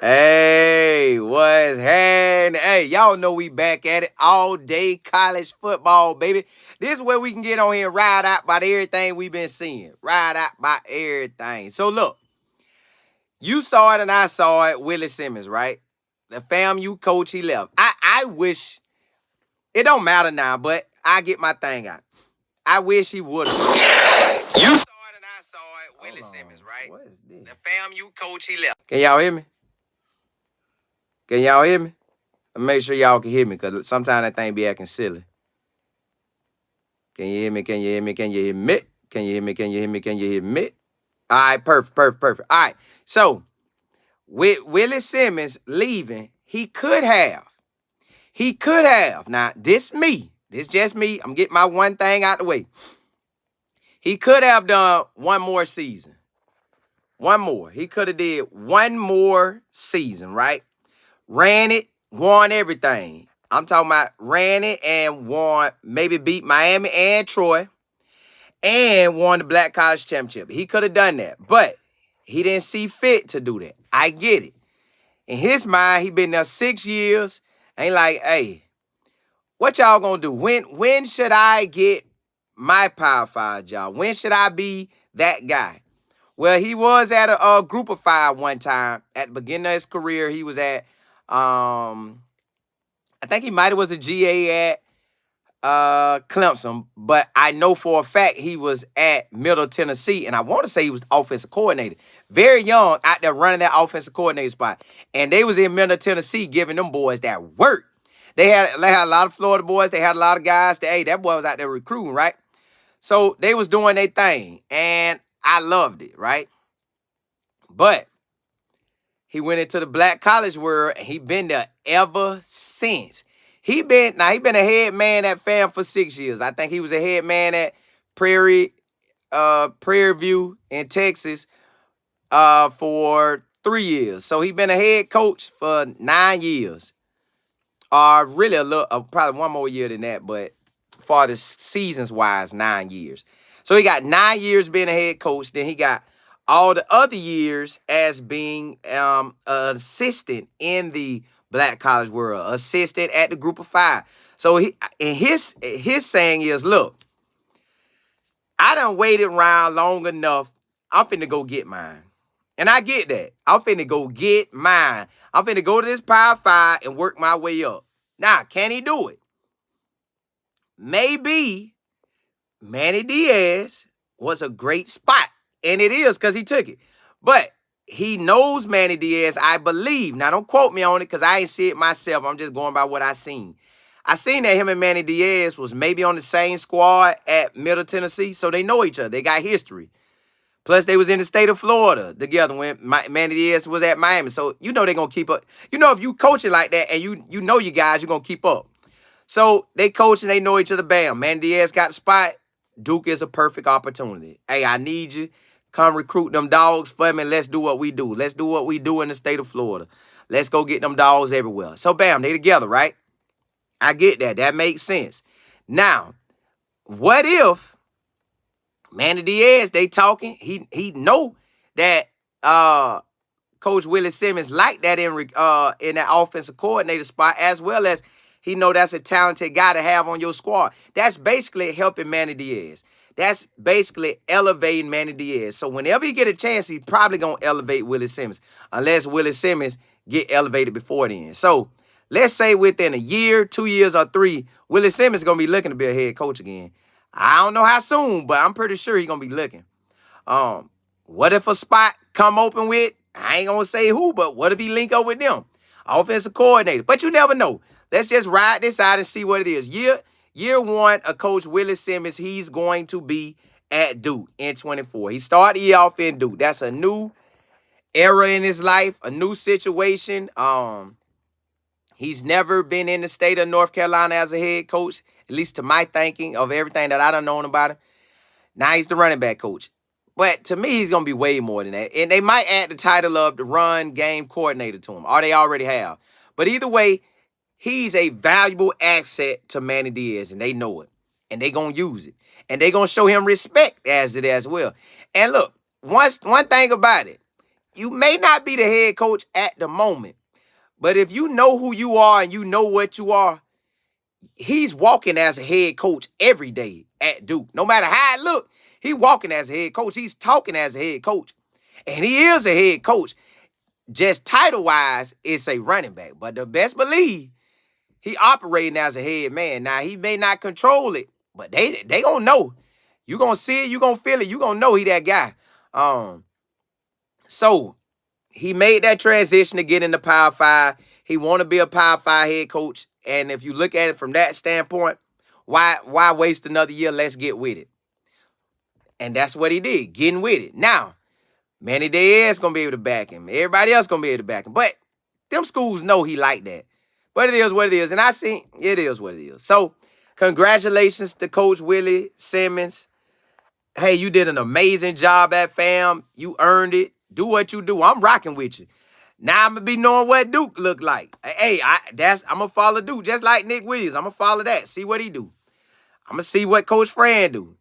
Hey, what's happening? Hey, y'all know we back at it all day college football, baby. This is where we can get on here and ride out about everything we've been seeing. Ride out about everything. So look, you saw it and I saw it. Willie Simmons, right? The FAMU coach, he left. I wish, it don't matter now, but I get my thing out. I wish he would have. You saw it and I saw it. Willie Simmons, right? What is this? The FAMU coach, he left. Can y'all hear me? Can y'all hear me? Make sure y'all can hear me, because sometimes that thing be acting silly. Can you hear me? Can you hear me? Can you hear me? Can you hear me? Can you hear me? Can you hear me? All right, perfect. All right, so with Willie Simmons leaving, he could have. Now, this just me. I'm getting my one thing out the way. He could have done one more season. One more. He could have did one more season, right? Ran it, won everything. I'm talking about ran it and won, maybe beat Miami and Troy, and won the Black College Championship. He could have done that, but he didn't see fit to do that. I get it. In his mind, he been there 6 years, and he like, hey, what y'all gonna do? When should I get my Power 5 job? When should I be that guy? Well, he was at a group of 5 one time. At the beginning of his career, he was at, I think he might have was a GA at Clemson, but I know for a fact he was at Middle Tennessee, and I want to say he was offensive coordinator. Very young out there running that offensive coordinator spot. And they was in Middle Tennessee giving them boys that work. They had a lot of Florida boys. They had a lot of guys that, hey, that boy was out there recruiting, right? So they was doing their thing, and I loved it, right? But he went into the black college world, and he been there ever since. He been a head man at FAM for 6 years. I think he was a head man at Prairie View in Texas for 3 years. So he been a head coach for 9 years. Really probably one more year than that, but for the seasons wise, 9 years. So he got 9 years being a head coach. Then he got all the other years as being an assistant in the black college world, assistant at the group of 5. So his saying is, look, I done waited around long enough. I'm finna go get mine. And I get that. I'm finna go get mine. I'm finna go to this Power 5 and work my way up. Now, can he do it? Maybe Manny Diaz was a great spot. And it is, because he took it. But he knows Manny Diaz, I believe. Now, don't quote me on it, because I ain't see it myself. I'm just going by what I seen. I seen that him and Manny Diaz was maybe on the same squad at Middle Tennessee, so they know each other. They got history. Plus, they was in the state of Florida together when Manny Diaz was at Miami. So, you know they're going to keep up. You know, if you coach it like that and you know you guys, you're going to keep up. So, they coach and they know each other. Bam. Manny Diaz got the spot. Duke is a perfect opportunity. Hey, I need you. Come recruit them dogs for me. Let's do what we do. Let's do what we do in the state of Florida. Let's go get them dogs everywhere. So, bam, they together, right? I get that. That makes sense. Now, what if Manny Diaz, they talking, he know that Coach Willie Simmons like that in that offensive coordinator spot, as well as he know that's a talented guy to have on your squad. That's basically helping Manny Diaz. That's basically elevating Manny Diaz. So whenever he get a chance, he's probably going to elevate Willie Simmons, unless Willie Simmons get elevated before then. So let's say within a year, 2 years, or 3, Willie Simmons is going to be looking to be a head coach again. I don't know how soon, but I'm pretty sure he's going to be looking. What if a spot come open with, I ain't going to say who, but what if he link up with them? Offensive coordinator. But you never know. Let's just ride this out and see what it is. Year 1 of Coach Willie Simmons, he's going to be at Duke in 24. He started the year off in Duke. That's a new era in his life, a new situation. He's never been in the state of North Carolina as a head coach, at least to my thinking of everything that I done known about him. Now he's the running back coach. But to me, he's going to be way more than that. And they might add the title of the run game coordinator to him, or they already have. But either way, he's a valuable asset to Manny Diaz, and they know it. And they going to use it. And they going to show him respect as it as well. And look, one thing about it, you may not be the head coach at the moment, but if you know who you are and you know what you are, he's walking as a head coach every day at Duke. No matter how it look, he walking as a head coach. He's talking as a head coach. And he is a head coach. Just title-wise, it's a running back. But the best believe he operating as a head man. Now, he may not control it, but they gonna know. You gonna see it, you gonna feel it, you gonna know he that guy. So he made that transition to get into Power 5. He want to be a Power 5 head coach. And if you look at it from that standpoint, why waste another year? Let's get with it. And that's what he did, getting with it. Now, Manny Diaz going to be able to back him. Everybody else going to be able to back him. But them schools know he like that. But it is what it is. And I see it is what it is. So, congratulations to Coach Willie Simmons. Hey, you did an amazing job at FAM. You earned it. Do what you do. I'm rocking with you. Now I'm going to be knowing what Duke look like. Hey, I'm going to follow Duke just like Nick Williams. I'm going to follow that. See what he do. I'm going to see what Coach Fran do.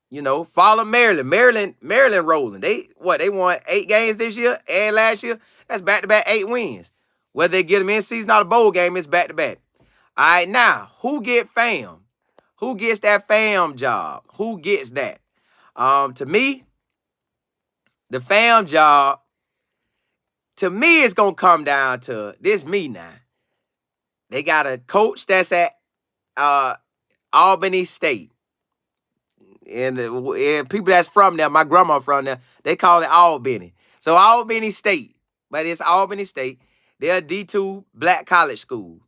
You know, follow Maryland. Maryland rolling. They won 8 games this year and last year. That's back-to-back 8 wins. Whether they get them in season or the bowl game, it's back-to-back. All right, now, who get FAM? Who gets that FAM job? Who gets that? To me, the FAM job, to me, it's going to come down to this me now. They got a coach that's at Albany State. And people that's from there, my grandma from there, they call it Albany. So Albany State, but it's Albany State. They're a D2 black college school,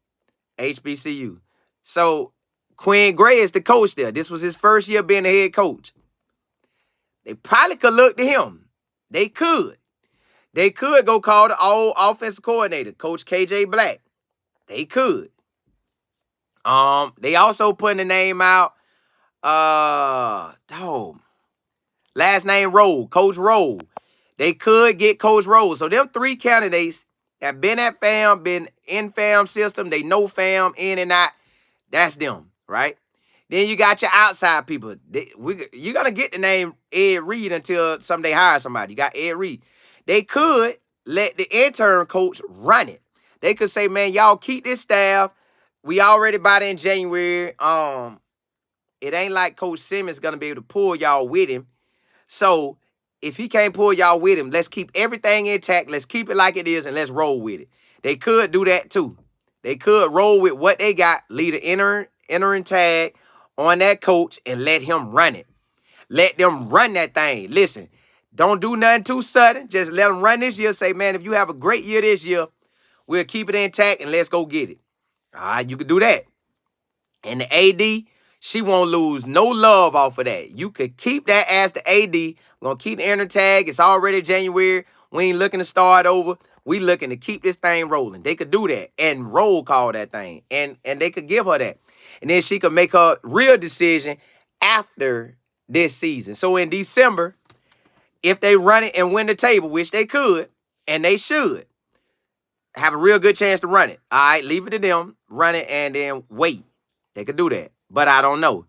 HBCU. So Quinn Gray is the coach there. This was his first year being the head coach. They probably could look to him. They could. They could go call the old offensive coordinator, Coach KJ Black. They could. They also putting the name out. Last name Roll, Coach Roll. They could get Coach Roll. So them 3 candidates that been at FAM, been in FAM system, they know FAM in and out. That's them, right? Then you got your outside people. You're gonna get the name Ed Reed until someday hire somebody. You got Ed Reed. They could let the intern coach run it. They could say, man, y'all keep this staff. We already bought in January. It ain't like Coach Simmons going to be able to pull y'all with him. So if he can't pull y'all with him, let's keep everything intact. Let's keep it like it is and let's roll with it. They could do that too. They could roll with what they got, lead an entering tag on that coach and let him run it. Let them run that thing. Listen, don't do nothing too sudden. Just let them run this year. Say, man, if you have a great year this year, we'll keep it intact and let's go get it. All right, you can do that. And the AD, she won't lose no love off of that. You could keep that as the AD. We're going to keep the enter tag. It's already January. We ain't looking to start over. We looking to keep this thing rolling. They could do that and roll call that thing. And they could give her that. And then she could make her real decision after this season. So in December, if they run it and win the table, which they could, and they should, have a real good chance to run it. All right, leave it to them, run it, and then wait. They could do that, but I don't know.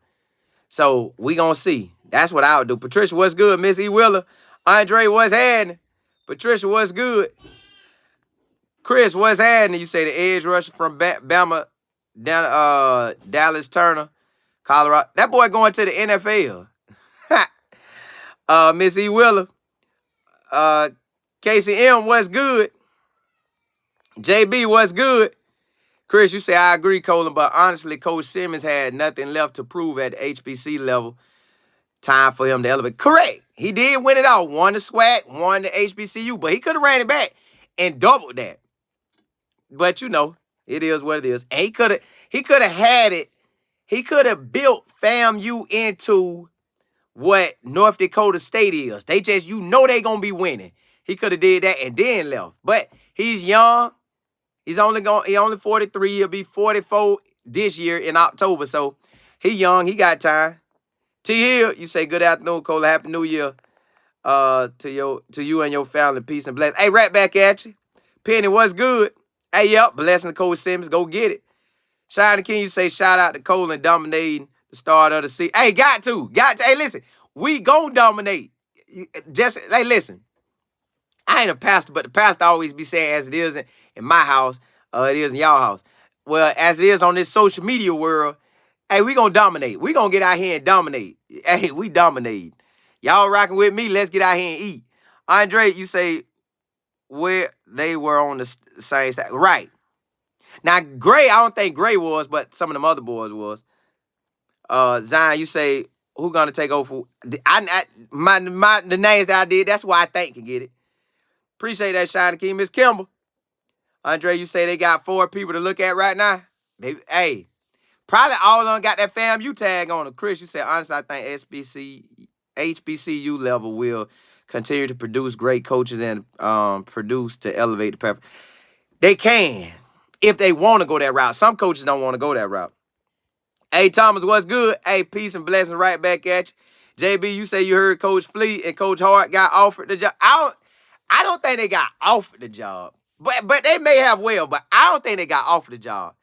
So we gonna see. That's what I would do. Patricia, what's good? Miss E. Willer. Andre, what's happening? Patricia, what's good? Chris, what's happening? You say the edge rusher from Bama, down Dallas Turner, Colorado. That boy going to the NFL. Miss E. Willer. Casey M, what's good? JB, what's good? Chris, you say, I agree, Colin, but honestly, Coach Simmons had nothing left to prove at the HBC level. Time for him to elevate. Correct. He did win it all. Won the SWAC, won the HBCU, but he could have ran it back and doubled that. But, you know, it is what it is. And he could have had it. He could have built FAMU into what North Dakota State is. They just, you know they going to be winning. He could have did that and then left. But he's young. He only 43. He'll be 44 this year in October. So he young. He got time. T Hill, you say good afternoon, Cole. Happy New Year to you and your family. Peace and blessings. Hey, right back at you. Penny, what's good? Hey, yep, blessing to Coach Simmons. Go get it. Shine King, you say shout out to Cole and dominating the start of the season. Hey, got to. Hey, listen, we gon' dominate. Just, hey, listen. I ain't a pastor, but the pastor always be saying, as it is in my house, it is in y'all house. Well, as it is on this social media world, hey, we gonna dominate. We gonna get out here and dominate. Hey, we dominate. Y'all rocking with me? Let's get out here and eat. Andre, you say where they were on the same side. Right. Now, Gray, I don't think Gray was, but some of them other boys was. Zion, you say, who gonna take over? The names that I did, that's why I think can get it. Appreciate that, Shiny King. Miss Kimball. Andre, you say they got 4 people to look at right now? Hey, probably all of them got that FAMU tag on them. Chris, you said, honestly, I think HBCU level will continue to produce great coaches and produce to elevate the preference. They can, if they want to go that route. Some coaches don't want to go that route. Hey, Thomas, what's good? Hey, peace and blessings right back at you. JB, you say you heard Coach Fleet and Coach Hart got offered the job. I don't think they got offered the job. But they may have but I don't think they got offered the job.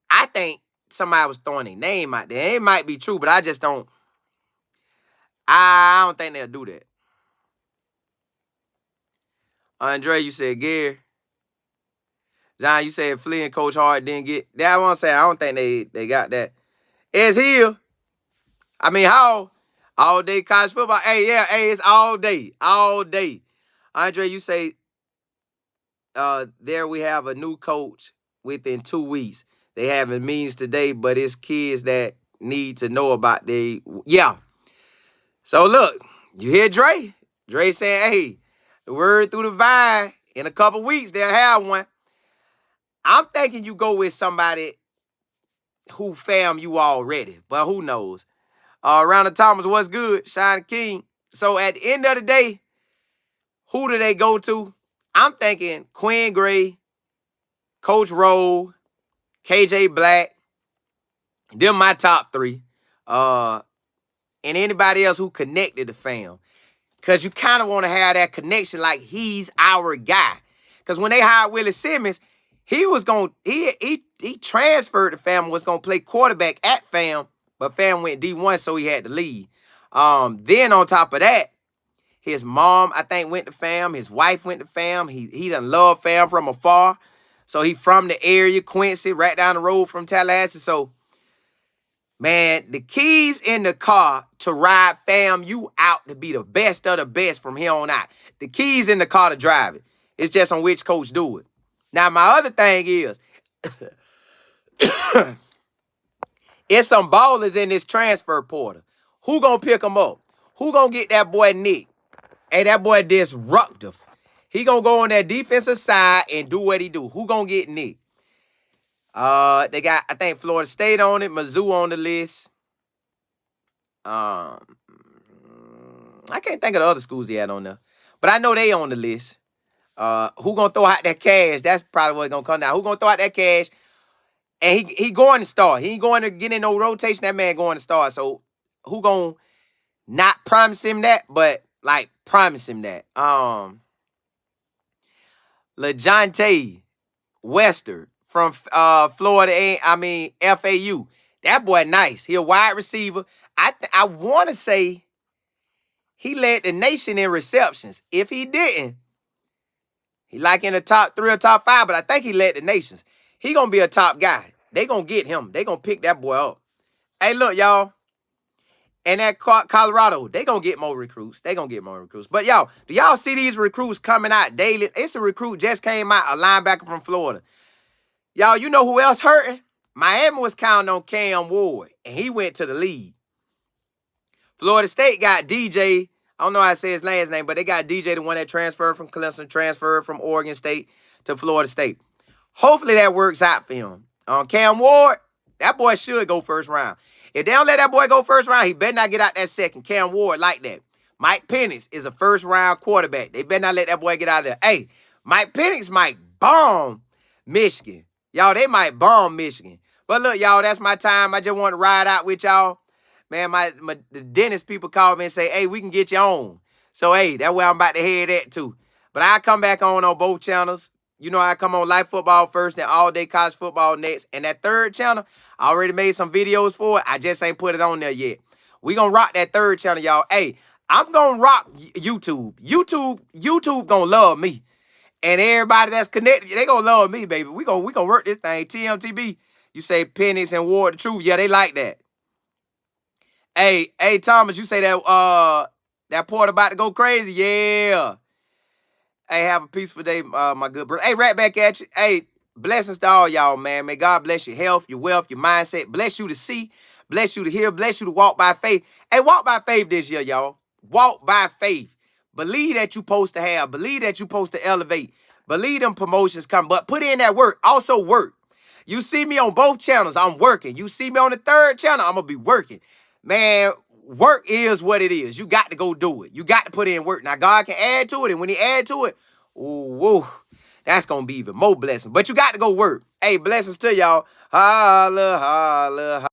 I think somebody was throwing their name out there. It might be true, but I just don't. I don't think they'll do that. Andre, you said Gary. John, you said Flea and Coach Hart didn't get. That I want to say, I don't think they got that. It's here. I mean, how? All day college football. Hey, yeah, hey, it's all day. All day. Andre, you say there we have a new coach within 2 weeks. They having meetings today, but it's kids that need to know about yeah. So look, you hear Dre? Dre saying, hey, the word through the vine, in a couple weeks, they'll have one. I'm thinking you go with somebody who FAMU already, but who knows? Ronald Thomas, what's good? Shine King. So at the end of the day, who do they go to? I'm thinking Quinn Gray, Coach Rowe, KJ Black. Them my top 3. And anybody else who connected to fam. Because you kind of want to have that connection like he's our guy. Because when they hired Willie Simmons, he was going he transferred to FAM, was going to play quarterback at FAM, but FAM went D1, so he had to leave. Then on top of that, his mom, I think, went to FAM. His wife went to FAM. He done love FAM from afar. So he from the area, Quincy, right down the road from Tallahassee. So, man, the keys in the car to ride FAMU out to be the best of the best from here on out. The keys in the car to drive it. It's just on which coach do it. Now, my other thing is, it's some ballers in this transfer portal. Who gonna pick them up? Who gonna get that boy Nick? Hey, that boy disruptive. He gonna go on that defensive side and do what he do. Who gonna get Nick? They got, I think, Florida State on it, Mizzou on the list. I can't think of the other schools he had on there. But I know they on the list. Who gonna throw out that cash? That's probably what's gonna come down. Who gonna throw out that cash? And he going to start. He ain't going to get in no rotation. That man going to start. So who gonna not promise him that, but like promise him that? LeJontay Wester from Florida, FAU. That boy nice. He a wide receiver. I want to say he led the nation in receptions. If he didn't, he like in the top 3 or top 5, but I think he led the nations. He gonna be a top guy. They gonna get him. They gonna pick that boy up. Hey, look, y'all. And at Colorado, they gonna get more recruits. They gonna get more recruits. But y'all, do y'all see these recruits coming out daily? It's a recruit just came out, a linebacker from Florida. Y'all, you know who else hurting? Miami was counting on Cam Ward, and he went to the league. Florida State got DJ. I don't know how to say his last name, but they got DJ, the one that transferred from Clemson, transferred from Oregon State to Florida State. Hopefully that works out for him. Cam Ward, that boy should go first round. If they don't let that boy go first round, he better not get out that second. Cam Ward like that. Mike Penix is a first-round quarterback. They better not let that boy get out of there. Hey, Mike Penix might bomb Michigan. Y'all, they might bomb Michigan. But look, y'all, that's my time. I just want to ride out with y'all. Man, the dentist people call me and say, hey, we can get you on. So, hey, that's where I'm about to head at, too. But I come back on both channels. You know, I come on Life Football first, then All Day College Football next. And that third channel, I already made some videos for it. I just ain't put it on there yet. We gonna rock that third channel, y'all. Hey, I'm gonna rock YouTube. YouTube gonna love me. And everybody that's connected, they gonna love me, baby. We gonna work this thing. TMTB. You say pennies and war the truth. Yeah, they like that. Hey, Thomas, you say that port about to go crazy. Yeah. Hey, have a peaceful day, my good brother. Hey, right back at you. Hey, blessings to all y'all, man. May God bless your health, your wealth, your mindset. Bless you to see, bless you to hear, bless you to walk by faith. Hey, walk by faith this year, y'all. Walk by faith. Believe that you supposed to have. Believe that you supposed to elevate. Believe them promotions come. But put in that work. Also work. You see me on both channels, I'm working. You see me on the third channel, I'm going to be working. Man, work is what it is. You got to go do it. You got to put in work. Now, God can add to it, and when he add to it, ooh, whoa, that's going to be even more blessing. But you got to go work. Hey, blessings to y'all. Holla, holla, holla.